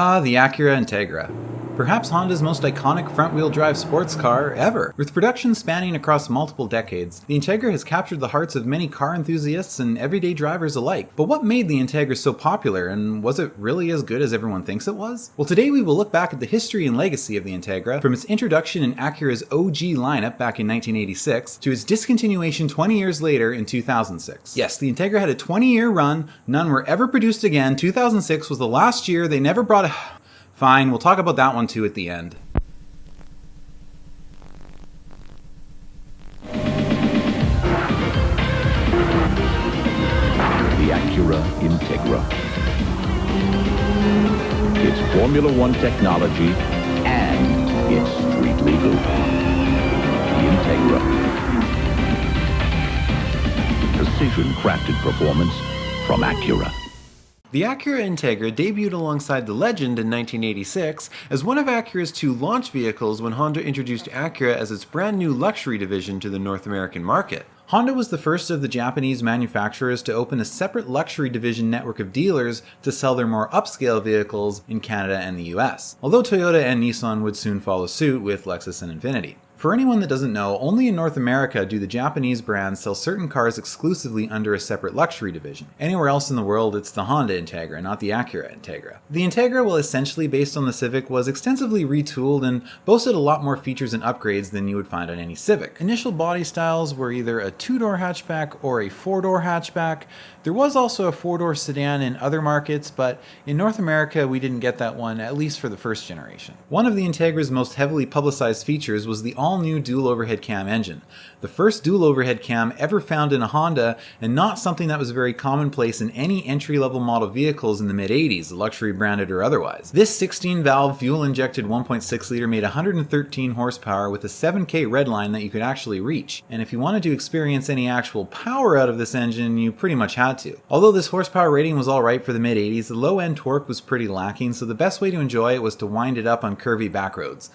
The Acura Integra. Perhaps Honda's most iconic front-wheel drive sports car ever. With production spanning across multiple decades, the Integra has captured the hearts of many car enthusiasts and everyday drivers alike. But what made the Integra so popular, and was it really as good as everyone thinks it was? Well, today we will look back at the history and legacy of the Integra, from its introduction in Acura's OG lineup back in 1986 to its discontinuation 20 years later in 2006. Yes, the Integra had a 20-year run, none were ever produced again. 2006 was the last year they never brought a... Fine, we'll talk about that one too at the end. The Acura Integra. It's Formula One technology and it's street legal. The Integra. Precision crafted performance from Acura. The Acura Integra debuted alongside the Legend in 1986 as one of Acura's two launch vehicles when Honda introduced Acura as its brand new luxury division to the North American market. Honda was the first of the Japanese manufacturers to open a separate luxury division network of dealers to sell their more upscale vehicles in Canada and the US, although Toyota and Nissan would soon follow suit with Lexus and Infiniti. For anyone that doesn't know, only in North America do the Japanese brands sell certain cars exclusively under a separate luxury division. Anywhere else in the world, it's the Honda Integra, not the Acura Integra. The Integra, while essentially based on the Civic, was extensively retooled and boasted a lot more features and upgrades than you would find on any Civic. Initial body styles were either a two-door hatchback or a four-door hatchback. There was also a four-door sedan in other markets, but in North America we didn't get that one, at least for the first generation. One of the Integra's most heavily publicized features was the all-new dual overhead cam engine. The first dual overhead cam ever found in a Honda, and not something that was very commonplace in any entry-level model vehicles in the mid-80s, luxury branded or otherwise. This 16-valve fuel-injected 1.6-liter made 113 horsepower with a 7K redline that you could actually reach. And if you wanted to experience any actual power out of this engine, you pretty much had to. Although this horsepower rating was alright for the mid-80s, the low-end torque was pretty lacking, so the best way to enjoy it was to wind it up on curvy back roads.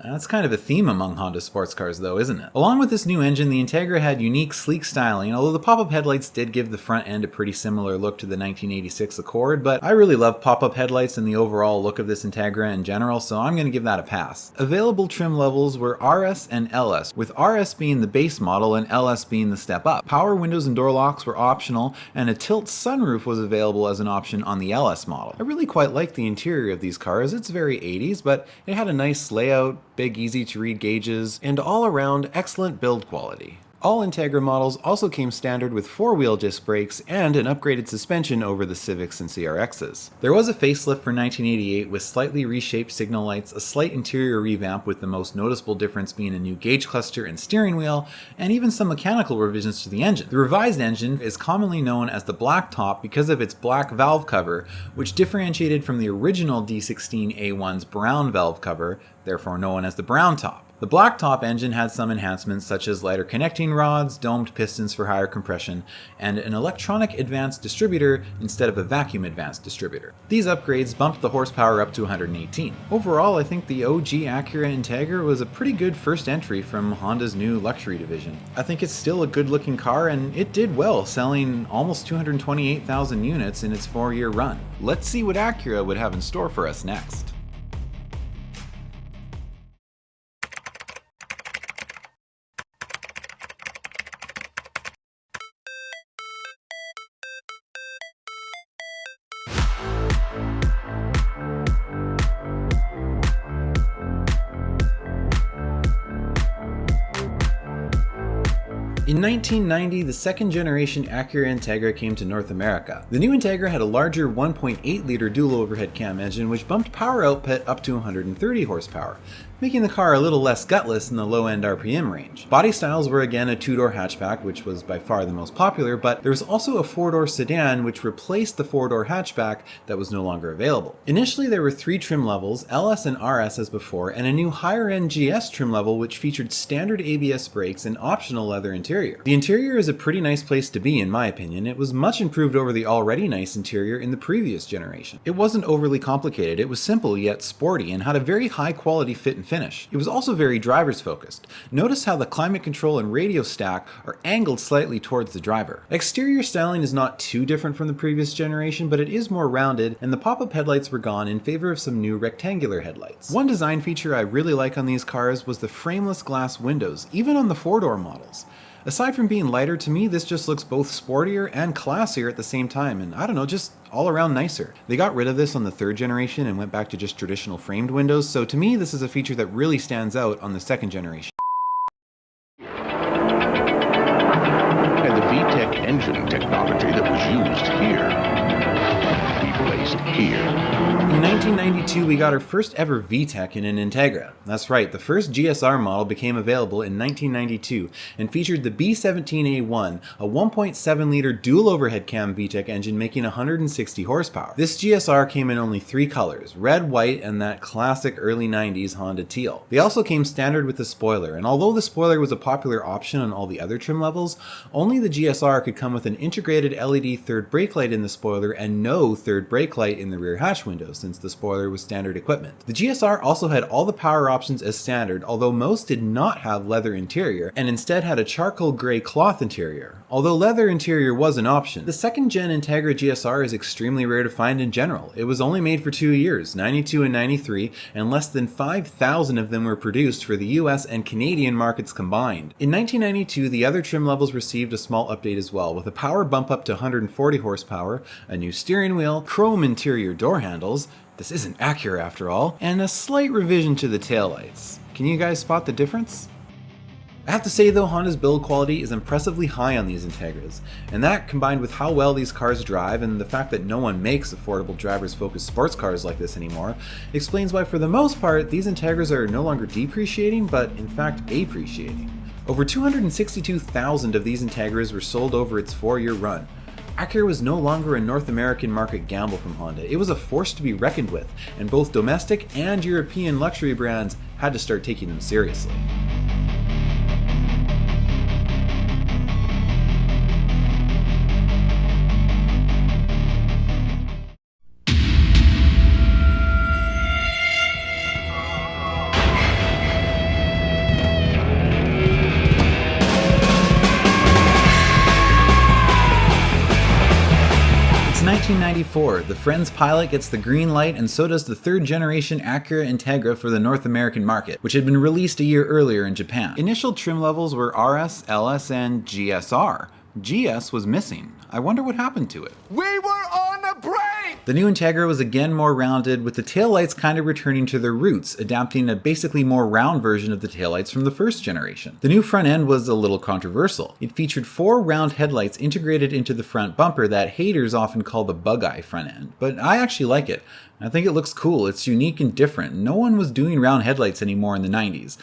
That's kind of a theme among Honda sports cars though, isn't it? Along with this new engine, the Integra had unique, sleek styling, although the pop-up headlights did give the front end a pretty similar look to the 1986 Accord, but I really love pop-up headlights and the overall look of this Integra in general, so I'm going to give that a pass. Available trim levels were RS and LS, with RS being the base model and LS being the step up. Power windows and door locks were optional, and a tilt sunroof was available as an option on the LS model. I really quite like the interior of these cars. It's very 80s, but it had a nice layout, big easy to read gauges, and all around excellent build quality. All Integra models also came standard with 4-wheel disc brakes and an upgraded suspension over the Civics and CRXs. There was a facelift for 1988 with slightly reshaped signal lights, a slight interior revamp with the most noticeable difference being a new gauge cluster and steering wheel, and even some mechanical revisions to the engine. The revised engine is commonly known as the black top because of its black valve cover, which differentiated from the original D16A1's brown valve cover, therefore known as the brown top. The black top engine had some enhancements such as lighter connecting rods, domed pistons for higher compression, and an electronic advanced distributor instead of a vacuum advanced distributor. These upgrades bumped the horsepower up to 118. Overall, I think the OG Acura Integra was a pretty good first entry from Honda's new luxury division. I think it's still a good looking car and it did well, selling almost 228,000 units in its 4-year run. Let's see what Acura would have in store for us next. In 1990, the second-generation Acura Integra came to North America. The new Integra had a larger 1.8-liter dual overhead cam engine which bumped power output up to 130 horsepower, making the car a little less gutless in the low-end RPM range. Body styles were again a two-door hatchback, which was by far the most popular, but there was also a four-door sedan which replaced the four-door hatchback that was no longer available. Initially there were 3 trim levels, LS and RS as before, and a new higher-end GS trim level which featured standard ABS brakes and optional leather interior. interior. The interior is a pretty nice place to be in my opinion. It was much improved over the already nice interior in the previous generation. It wasn't overly complicated, it was simple yet sporty and had a very high quality fit and finish. It was also very driver's focused. Notice how the climate control and radio stack are angled slightly towards the driver. Exterior styling is not too different from the previous generation, but it is more rounded and the pop-up headlights were gone in favor of some new rectangular headlights. One design feature I really like on these cars was the frameless glass windows, even on the four-door models. Aside from being lighter, to me this just looks both sportier and classier at the same time, and I don't know, just all around nicer. They got rid of this on the third generation and went back to just traditional framed windows, so to me this is a feature that really stands out on the second generation. And the VTEC engine technology that was used here, be placed here. In 1992, we got our first ever VTEC in an Integra. That's right, the first GSR model became available in 1992 and featured the B17A1, a 1.7-liter dual overhead cam VTEC engine making 160 horsepower. This GSR came in only 3 colors, red, white, and that classic early 90s Honda teal. They also came standard with a spoiler, and although the spoiler was a popular option on all the other trim levels, only the GSR could come with an integrated LED third brake light in the spoiler and no third brake light in the rear hatch window, since the spoiler was standard equipment. The GSR also had all the power options as standard, although most did not have leather interior and instead had a charcoal gray cloth interior. Although leather interior was an option, the second gen Integra GSR is extremely rare to find in general. It was only made for 2 years, 92 and 93, and less than 5,000 of them were produced for the US and Canadian markets combined. In 1992, the other trim levels received a small update as well, with a power bump up to 140 horsepower, a new steering wheel, chrome interior door handles, this isn't Acura after all, and a slight revision to the taillights. Can you guys spot the difference? I have to say though, Honda's build quality is impressively high on these Integras, and that combined with how well these cars drive and the fact that no one makes affordable drivers-focused sports cars like this anymore, explains why for the most part these Integras are no longer depreciating, but in fact appreciating. Over 262,000 of these Integras were sold over its 4-year run. Acura was no longer a North American market gamble from Honda. It was a force to be reckoned with, and both domestic and European luxury brands had to start taking them seriously. It's 1994, the Friends Pilot gets the green light and so does the third generation Acura Integra for the North American market, which had been released a year earlier in Japan. Initial trim levels were RS, LS, and GSR. GS was missing. I wonder what happened to it. We were on a break! The new Integra was again more rounded, with the taillights kind of returning to their roots, adapting a basically more round version of the taillights from the first generation. The new front end was a little controversial. It featured 4 round headlights integrated into the front bumper that haters often call the bug-eye front end, but I actually like it. I think it looks cool, it's unique and different. No one was doing round headlights anymore in the 90s.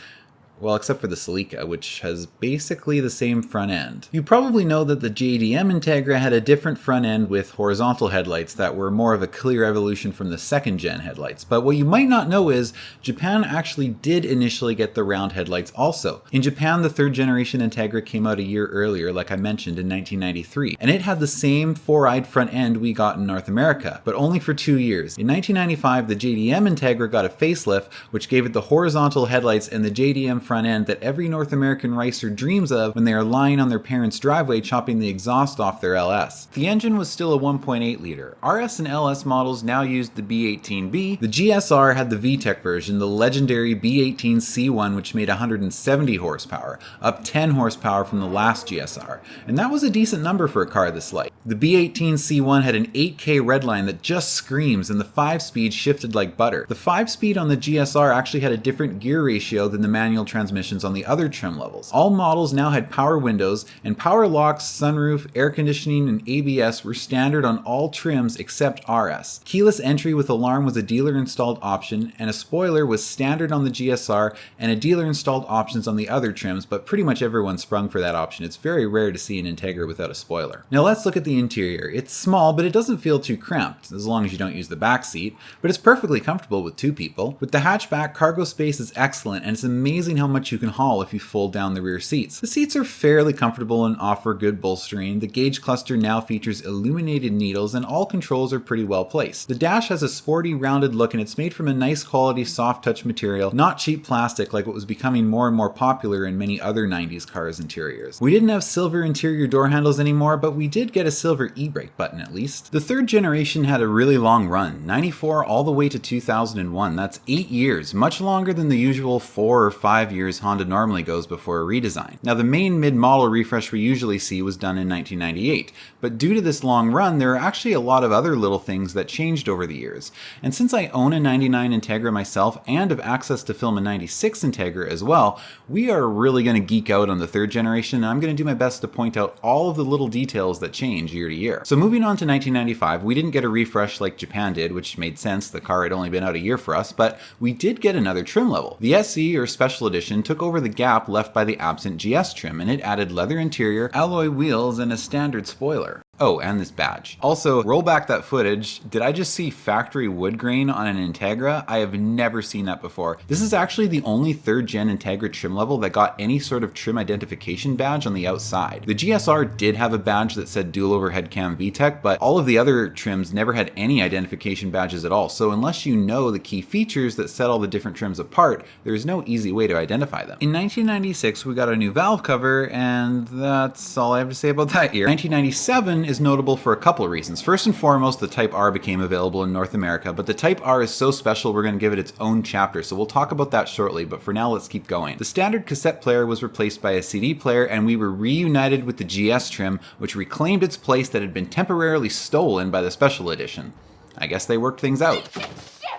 Well, except for the Celica, which has basically the same front end. You probably know that the JDM Integra had a different front end with horizontal headlights that were more of a clear evolution from the second gen headlights, but what you might not know is Japan actually did initially get the round headlights also. In Japan, the third generation Integra came out a year earlier, like I mentioned, in 1993, and it had the same 4-eyed front end we got in North America, but only for 2 years. In 1995, the JDM Integra got a facelift, which gave it the horizontal headlights and the JDM front end that every North American racer dreams of when they are lying on their parents' driveway chopping the exhaust off their LS. The engine was still a 1.8 liter. RS and LS models now used the B18B. The GSR had the VTEC version, the legendary B18C1, which made 170 horsepower, up 10 horsepower from the last GSR, and that was a decent number for a car this light. The B18C1 had an 8K redline that just screams, and the 5-speed shifted like butter. The 5-speed on the GSR actually had a different gear ratio than the manual transmissions on the other trim levels. All models now had power windows, and power locks, sunroof, air conditioning, and ABS were standard on all trims except RS. Keyless entry with alarm was a dealer-installed option, and a spoiler was standard on the GSR and a dealer-installed options on the other trims, but pretty much everyone sprung for that option. It's very rare to see an Integra without a spoiler. Now let's look at the interior. It's small, but it doesn't feel too cramped, as long as you don't use the back seat, but it's perfectly comfortable with 2 people. With the hatchback, cargo space is excellent, and it's amazing how much you can haul if you fold down the rear seats. The seats are fairly comfortable and offer good bolstering. The gauge cluster now features illuminated needles and all controls are pretty well placed. The dash has a sporty rounded look and it's made from a nice quality soft touch material, not cheap plastic like what was becoming more and more popular in many other 90s cars interiors. We didn't have silver interior door handles anymore, but we did get a silver e-brake button at least. The third generation had a really long run, 94 all the way to 2001. That's 8 years, much longer than the usual 4 or 5 years Honda normally goes before a redesign. Now the main mid-model refresh we usually see was done in 1998, but due to this long run there are actually a lot of other little things that changed over the years. And since I own a 99 Integra myself and have access to film a 96 Integra as well, we are really going to geek out on the third generation and I'm going to do my best to point out all of the little details that change year to year. So moving on to 1995, we didn't get a refresh like Japan did, which made sense, the car had only been out a year for us, but we did get another trim level. The SE or Special Edition took over the gap left by the absent GS trim and it added leather interior, alloy wheels, and a standard spoiler. Oh, and this badge. Also, roll back that footage. Did I just see factory wood grain on an Integra? I have never seen that before. This is actually the only third gen Integra trim level that got any sort of trim identification badge on the outside. The GSR did have a badge that said dual overhead cam VTEC, but all of the other trims never had any identification badges at all. So unless you know the key features that set all the different trims apart, there is no easy way to identify them. In 1996, we got a new valve cover, and that's all I have to say about that year. 1997 is notable for a couple of reasons. First and foremost, the Type R became available in North America, but the Type R is so special we're going to give it its own chapter, so we'll talk about that shortly, but for now let's keep going. The standard cassette player was replaced by a CD player and we were reunited with the GS trim, which reclaimed its place that had been temporarily stolen by the Special Edition. I guess they worked things out.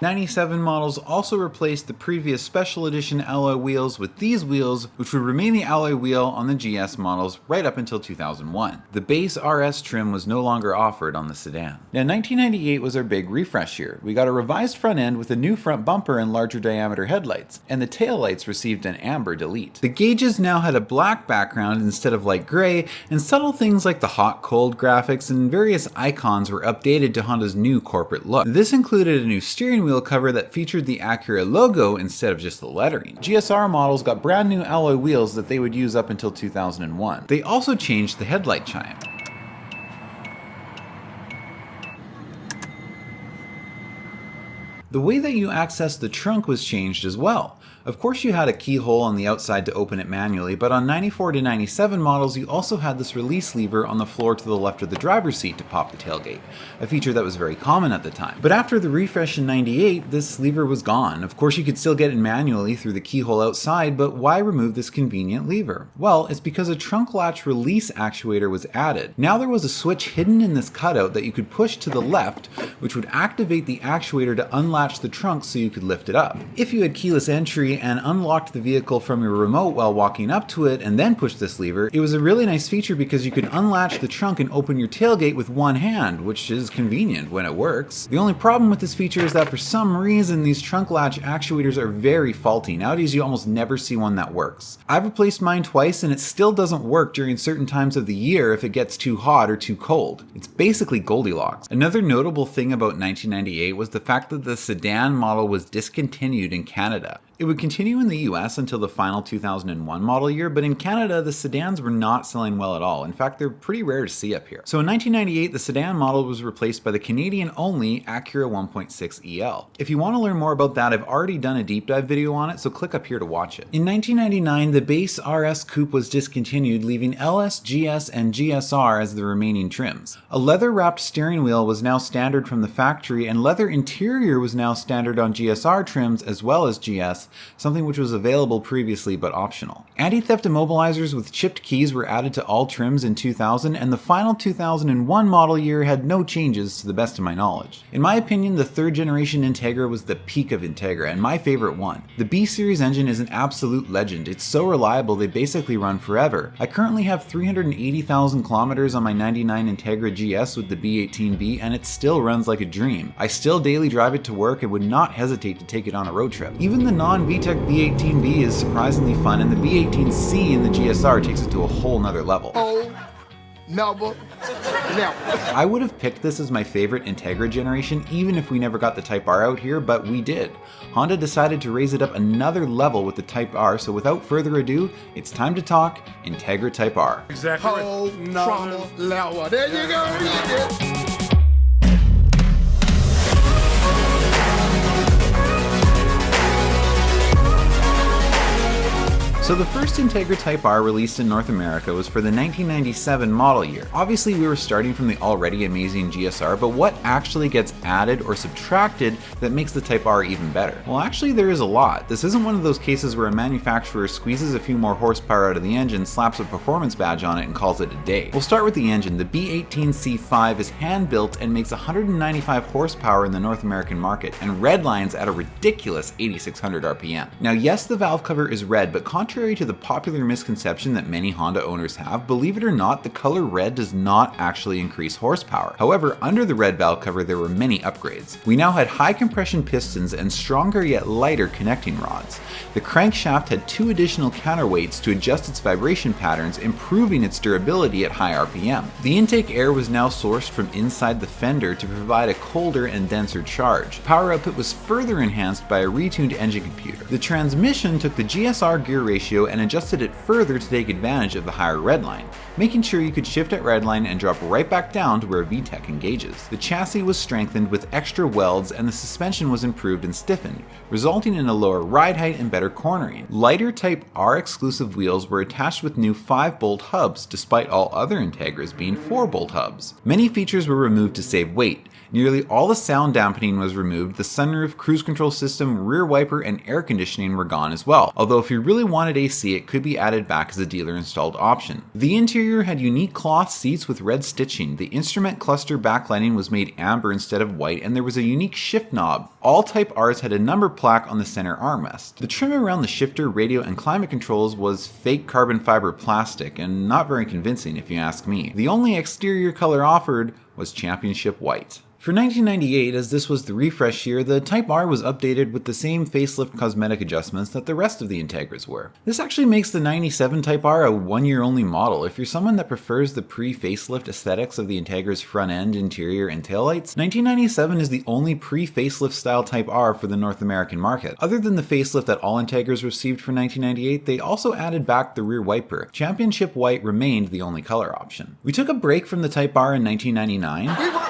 97 models also replaced the previous Special Edition alloy wheels with these wheels, which would remain the alloy wheel on the GS models right up until 2001. The base RS trim was no longer offered on the sedan. Now 1998 was our big refresh year. We got a revised front end with a new front bumper and larger diameter headlights, and the taillights received an amber delete. The gauges now had a black background instead of light gray, and subtle things like the hot-cold graphics and various icons were updated to Honda's new corporate look. This included a new steering wheel cover that featured the Acura logo instead of just the lettering. GSR models got brand new alloy wheels that they would use up until 2001. They also changed the headlight chime. The way that you access the trunk was changed as well. Of course you had a keyhole on the outside to open it manually, but on 94 to 97 models you also had this release lever on the floor to the left of the driver's seat to pop the tailgate, a feature that was very common at the time. But after the refresh in 98, this lever was gone. Of course you could still get it manually through the keyhole outside, but why remove this convenient lever? Well, it's because a trunk latch release actuator was added. Now there was a switch hidden in this cutout that you could push to the left, which would activate the actuator to unlatch the trunk so you could lift it up. If you had keyless entry and unlocked the vehicle from your remote while walking up to it and then pushed this lever, it was a really nice feature because you could unlatch the trunk and open your tailgate with one hand, which is convenient when it works. The only problem with this feature is that for some reason these trunk latch actuators are very faulty. Nowadays you almost never see one that works. I've replaced mine twice and it still doesn't work during certain times of the year if it gets too hot or too cold. It's basically Goldilocks. Another notable thing about 1998 was the fact that the sedan model was discontinued in Canada. It would continue in the US until the final 2001 model year, but in Canada, the sedans were not selling well at all. In fact, they're pretty rare to see up here. So in 1998, the sedan model was replaced by the Canadian-only Acura 1.6 EL. If you want to learn more about that, I've already done a deep dive video on it, so click up here to watch it. In 1999, the base RS Coupe was discontinued, leaving LS, GS, and GSR as the remaining trims. A leather-wrapped steering wheel was now standard from the factory, and leather interior was now standard on GSR trims as well as GS, something which was available previously but optional. Anti-theft immobilizers with chipped keys were added to all trims in 2000, and the final 2001 model year had no changes to the best of my knowledge. In my opinion, the third generation Integra was the peak of Integra, and my favorite one. The B-Series engine is an absolute legend. It's so reliable they basically run forever. I currently have 380,000 kilometers on my 99 Integra GS with the B18B, and it still runs like a dream. I still daily drive it to work and would not hesitate to take it on a road trip. Even the non-VTEC B18B is surprisingly fun, and the B18C in the GSR takes it to a whole nother level. Oh never, never. I would have picked this as my favorite Integra generation even if we never got the Type R out here, but we did. Honda decided to raise it up another level with the Type R, so without further ado, it's time to talk Integra Type R. Exactly. Whole trauma level. There you go. So the first Integra Type R released in North America was for the 1997 model year. Obviously we were starting from the already amazing GSR, but what actually gets added or subtracted that makes the Type R even better? Well, actually there is a lot. This isn't one of those cases where a manufacturer squeezes a few more horsepower out of the engine, slaps a performance badge on it, and calls it a day. We'll start with the engine. The B18C5 is hand-built and makes 195 horsepower in the North American market, and redlines at a ridiculous 8,600 RPM. Now yes, the valve cover is red, but contrary to the popular misconception that many Honda owners have, believe it or not, the color red does not actually increase horsepower. However, under the red valve cover there were many upgrades. We now had high compression pistons and stronger yet lighter connecting rods. The crankshaft had 2 additional counterweights to adjust its vibration patterns, improving its durability at high RPM. The intake air was now sourced from inside the fender to provide a colder and denser charge. Power output was further enhanced by a retuned engine computer. The transmission took the GSR gear ratio and adjusted it further to take advantage of the higher redline, making sure you could shift at redline and drop right back down to where VTEC engages. The chassis was strengthened with extra welds and the suspension was improved and stiffened, resulting in a lower ride height and better cornering. Lighter Type R exclusive wheels were attached with new 5-bolt hubs, despite all other Integras being 4-bolt hubs. Many features were removed to save weight. Nearly all the sound dampening was removed, the sunroof, cruise control system, rear wiper, and air conditioning were gone as well, although if you really wanted AC it could be added back as a dealer installed option. The interior had unique cloth seats with red stitching, the instrument cluster backlighting was made amber instead of white, and there was a unique shift knob. All Type Rs had a number plaque on the center armrest. The trim around the shifter, radio, and climate controls was fake carbon fiber plastic, and not very convincing if you ask me. The only exterior color offered was championship white. For 1998, as this was the refresh year, the Type R was updated with the same facelift cosmetic adjustments that the rest of the Integras were. This actually makes the 97 Type R a one-year only model. If you're someone that prefers the pre-facelift aesthetics of the Integra's front end, interior, and taillights, 1997 is the only pre-facelift style Type R for the North American market. Other than the facelift that all Integras received for 1998, they also added back the rear wiper. Championship white remained the only color option. We took a break from the Type R in 1999.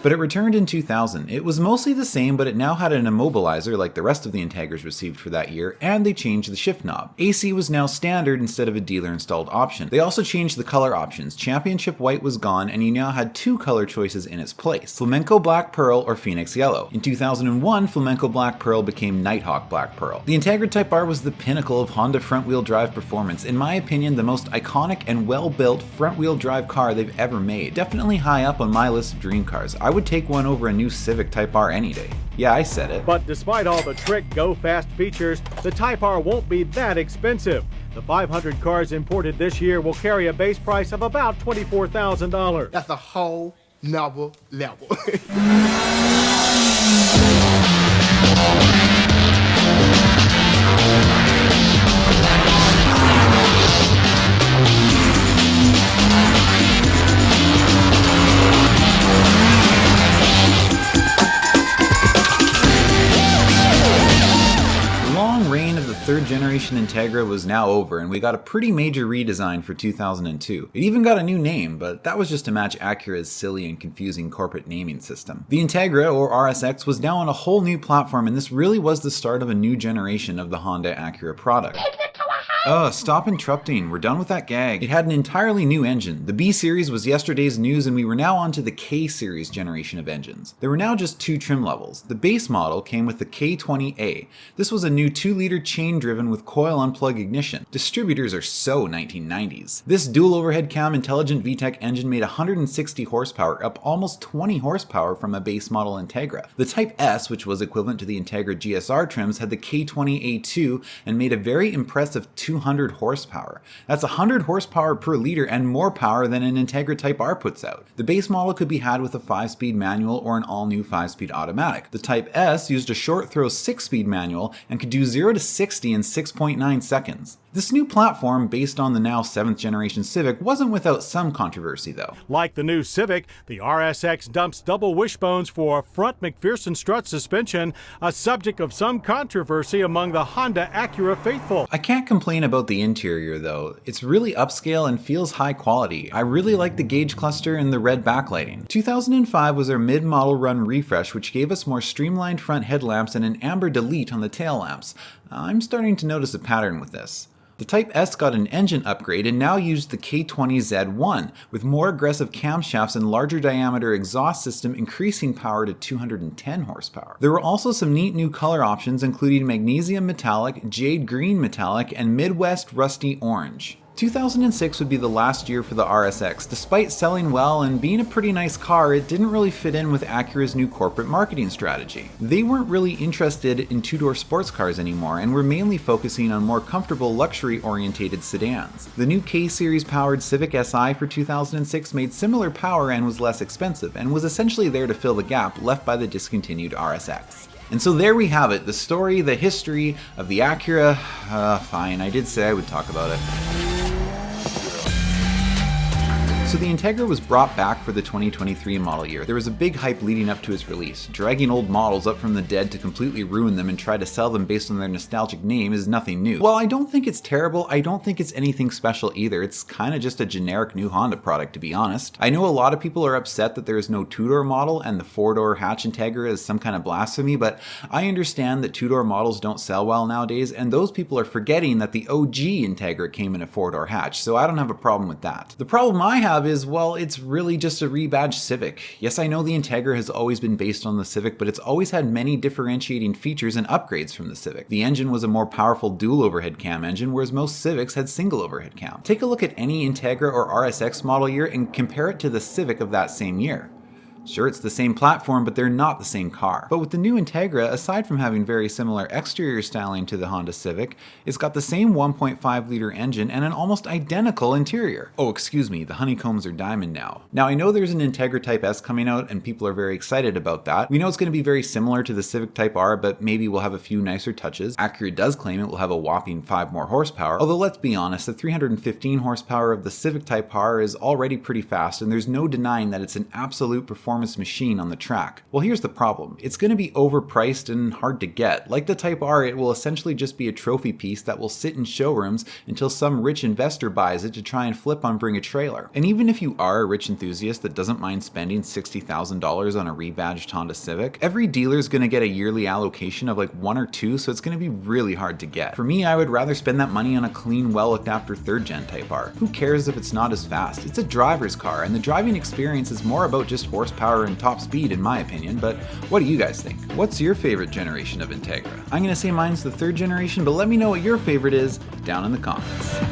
But it returned in 2000. It was mostly the same, but it now had an immobilizer like the rest of the Integras received for that year, and they changed the shift knob. AC was now standard instead of a dealer installed option. They also changed the color options. Championship white was gone, and you now had 2 color choices in its place: Flamenco Black Pearl or Phoenix Yellow. In 2001, Flamenco Black Pearl became Nighthawk Black Pearl. The Integra Type R was the pinnacle of Honda front-wheel drive performance. In my opinion, the most iconic and well-built front-wheel drive car they've ever made. Definitely high up on my list of dream cars. I would take one over a new Civic Type R any day. Yeah, I said it. But despite all the trick go-fast features, the Type R won't be that expensive. The 500 cars imported this year will carry a base price of about $24,000. That's a whole nother level. Third generation Integra was now over, and we got a pretty major redesign for 2002. It even got a new name, but that was just to match Acura's silly and confusing corporate naming system. The Integra, or RSX, was now on a whole new platform, and this really was the start of a new generation of the Honda Acura product. Stop interrupting. We're done with that gag. It had an entirely new engine. The B series was yesterday's news, and we were now on to the K series generation of engines. There were now just 2 trim levels. The base model came with the K20A. This was a new 2-liter chain-driven with coil unplug ignition. Distributors are so 1990s. This dual overhead cam intelligent VTEC engine made 160 horsepower, up almost 20 horsepower from a base model Integra. The Type S, which was equivalent to the Integra GSR trims, had the K20A2 and made a very impressive 200 horsepower. That's 100 horsepower per liter and more power than an Integra Type R puts out. The base model could be had with a 5-speed manual or an all-new 5-speed automatic. The Type S used a short throw 6-speed manual and could do 0 to 60 in 6.9 seconds. This new platform, based on the now 7th generation Civic, wasn't without some controversy though. Like the new Civic, the RSX dumps double wishbones for front McPherson strut suspension, a subject of some controversy among the Honda Acura faithful. I can't complain about the interior though. It's really upscale and feels high quality. I really like the gauge cluster and the red backlighting. 2005 was their mid-model run refresh, which gave us more streamlined front headlamps and an amber delete on the tail lamps. I'm starting to notice a pattern with this. The Type S got an engine upgrade and now used the K20Z1 with more aggressive camshafts and larger diameter exhaust system, increasing power to 210 horsepower. There were also some neat new color options, including magnesium metallic, jade green metallic, and Midwest rusty orange. 2006 would be the last year for the RSX. Despite selling well and being a pretty nice car, it didn't really fit in with Acura's new corporate marketing strategy. They weren't really interested in two-door sports cars anymore and were mainly focusing on more comfortable luxury-orientated sedans. The new K-Series powered Civic Si for 2006 made similar power and was less expensive, and was essentially there to fill the gap left by the discontinued RSX. And so there we have it, the story, the history of the Acura. Fine, I did say I would talk about it. So the Integra was brought back for the 2023 model year. There was a big hype leading up to its release. Dragging old models up from the dead to completely ruin them and try to sell them based on their nostalgic name is nothing new. While I don't think it's terrible, I don't think it's anything special either. It's kind of just a generic new Honda product, to be honest. I know a lot of people are upset that there is no two-door model and the four-door hatch Integra is some kind of blasphemy, but I understand that two-door models don't sell well nowadays, and those people are forgetting that the OG Integra came in a four-door hatch, so I don't have a problem with that. The problem I have is, well, it's really just a rebadged Civic. Yes, I know the Integra has always been based on the Civic, but it's always had many differentiating features and upgrades from the Civic. The engine was a more powerful dual overhead cam engine, whereas most Civics had single overhead cam. Take a look at any Integra or RSX model year and compare it to the Civic of that same year. Sure, it's the same platform, but they're not the same car. But with the new Integra, aside from having very similar exterior styling to the Honda Civic, it's got the same 1.5-liter engine and an almost identical interior. Oh, excuse me, the honeycombs are diamond now. Now, I know there's an Integra Type S coming out, and people are very excited about that. We know it's going to be very similar to the Civic Type R, but maybe we'll have a few nicer touches. Acura does claim it will have a whopping 5 more horsepower, although let's be honest, the 315 horsepower of the Civic Type R is already pretty fast, and there's no denying that it's an absolute performance machine on the track. Well, here's the problem. It's going to be overpriced and hard to get. Like the Type R, it will essentially just be a trophy piece that will sit in showrooms until some rich investor buys it to try and flip on Bring a Trailer. And even if you are a rich enthusiast that doesn't mind spending $60,000 on a rebadged Honda Civic, every dealer is going to get a yearly allocation of like 1 or 2, so it's going to be really hard to get. For me, I would rather spend that money on a clean, well-looked-after 3rd-gen Type R. Who cares if it's not as fast? It's a driver's car, and the driving experience is more about just horsepower and top speed in my opinion, but what do you guys think? What's your favorite generation of Integra? I'm gonna say mine's the 3rd generation, but let me know what your favorite is down in the comments.